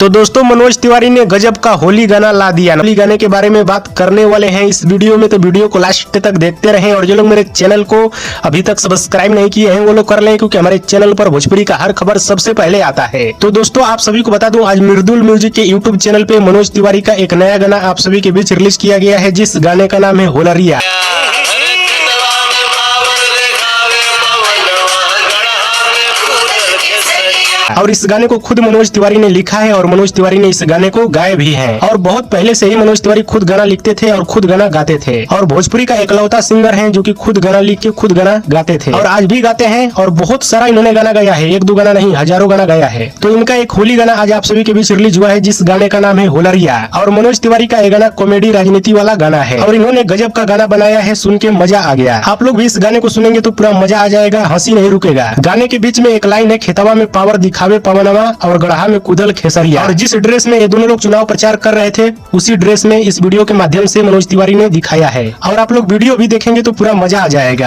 तो दोस्तों मनोज तिवारी ने गजब का होली गाना ला दिया। होली गाने के बारे में बात करने वाले हैं इस वीडियो में, तो वीडियो को लास्ट तक देखते रहें। और जो लोग मेरे चैनल को अभी तक सब्सक्राइब नहीं किए हैं वो लोग कर लें, क्योंकि हमारे चैनल पर भोजपुरी का हर खबर सबसे पहले आता है। तो दोस्तों आप सभी को बता दूं, आज मृदुल म्यूजिक के यूट्यूब चैनल पे मनोज तिवारी का एक नया गाना आप सभी के बीच रिलीज किया गया है, जिस गाने का नाम है होलरिया। और इस गाने को खुद मनोज तिवारी ने लिखा है और मनोज तिवारी ने इस गाने को गाए भी हैं। और बहुत पहले से ही मनोज तिवारी खुद गाना लिखते थे और खुद गाना गाते थे, और भोजपुरी का एकलौता सिंगर हैं जो कि खुद गाना लिख के खुद गाना गाते थे और आज भी गाते हैं। और बहुत सारा इन्होंने गाना गाया है, एक दो गाना नहीं हजारों गाना गाया है। तो इनका एक होली गाना आज आप सभी के बीच रिलीज हुआ है, जिस गाने का नाम है होलरिया। और मनोज तिवारी का ये गाना कॉमेडी राजनीति वाला गाना है और इन्होंने गजब का गाना बनाया है, सुन के मजा आ गया। आप लोग भी इस गाने को सुनेंगे तो पूरा मजा आ जाएगा, हंसी नहीं रुकेगा। गाने के बीच में एक लाइन है, खेतवा में पावर दिखावे पवनवा और गढ़ा में कुदल खेसरिया। और जिस ड्रेस में ये दोनों लोग चुनाव प्रचार कर रहे थे, उसी ड्रेस में इस वीडियो के माध्यम से मनोज तिवारी ने दिखाया है। और आप लोग वीडियो भी देखेंगे तो पूरा मजा आ जाएगा।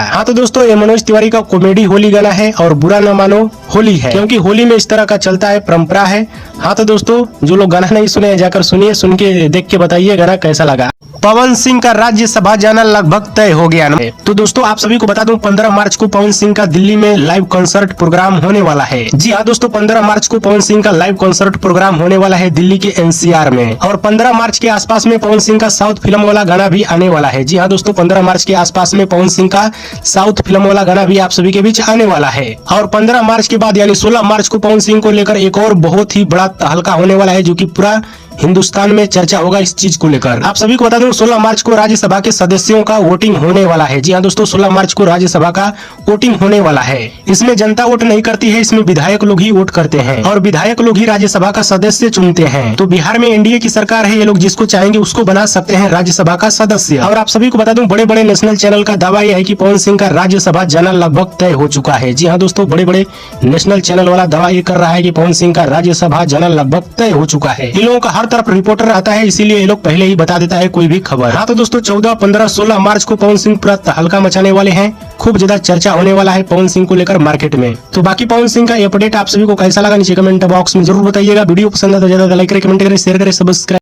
हाँ तो दोस्तों ये मनोज तिवारी का कॉमेडी होली गाना है और बुरा न मानो होली है, क्योंकि होली में इस तरह का चलता है, परंपरा है। हाँ तो दोस्तों जो लोग गाना नहीं सुने जाकर सुनिए, सुन के देख के बताइए गाना कैसा लगा। पवन सिंह का राज्यसभा जाना लगभग तय हो गया। तो दोस्तों आप सभी को बता दूं, 15 मार्च को पवन सिंह का दिल्ली में लाइव कॉन्सर्ट प्रोग्राम होने वाला है। जी हाँ दोस्तों, 15 मार्च को पवन सिंह का लाइव कॉन्सर्ट प्रोग्राम होने वाला है दिल्ली के एनसीआर में। और 15 मार्च के आसपास में पवन सिंह का साउथ फिल्म वाला गाना भी आने वाला है। जी हाँ दोस्तों, 15 मार्च के आसपास में पवन सिंह का साउथ फिल्म वाला गाना भी आप सभी के बीच आने वाला है। और 15 मार्च के बाद यानी 16 मार्च को पवन सिंह को लेकर एक और बहुत ही बड़ा तहलका होने वाला है, जो कि पूरा हिंदुस्तान में चर्चा होगा इस चीज को लेकर। आप सभी को बता दूं, 16 मार्च को राज्यसभा के सदस्यों का वोटिंग होने वाला है। जी हाँ दोस्तों, 16 मार्च को राज्यसभा का वोटिंग होने वाला है। इसमें जनता वोट नहीं करती है, इसमें विधायक लोग ही वोट करते हैं और विधायक लोग ही राज्यसभा का सदस्य चुनते हैं। तो बिहार में एनडीए की सरकार है, ये लोग जिसको चाहेंगे उसको बना सकते हैं राज्यसभा का सदस्य। और आप सभी को बता दूं, बड़े बड़े नेशनल चैनल का दावा यह है कि पवन सिंह का राज्यसभा जाना लगभग तय हो चुका है। जी हाँ दोस्तों, बड़े बड़े नेशनल चैनल वाला दावा ये कर रहा है कि पवन सिंह का राज्यसभा जाना लगभग तय हो चुका है। इन लोगों का हर तरफ रिपोर्टर आता है, इसीलिए ये लोग पहले ही बता देता है कोई भी खबर। हाँ तो दोस्तों 14, 15, 16 मार्च को पवन सिंह पूरा तहलका मचाने वाले हैं। खूब ज्यादा चर्चा होने वाला है पवन सिंह को लेकर मार्केट में। तो बाकी पवन सिंह का ये अपडेट आप सभी को कैसा लगा नीचे कमेंट बॉक्स में जरूर बताइएगा। वीडियो पसंद है तो ज्यादा लाइक करें, कमेंट करें, शेयर करें, सब्सक्राइब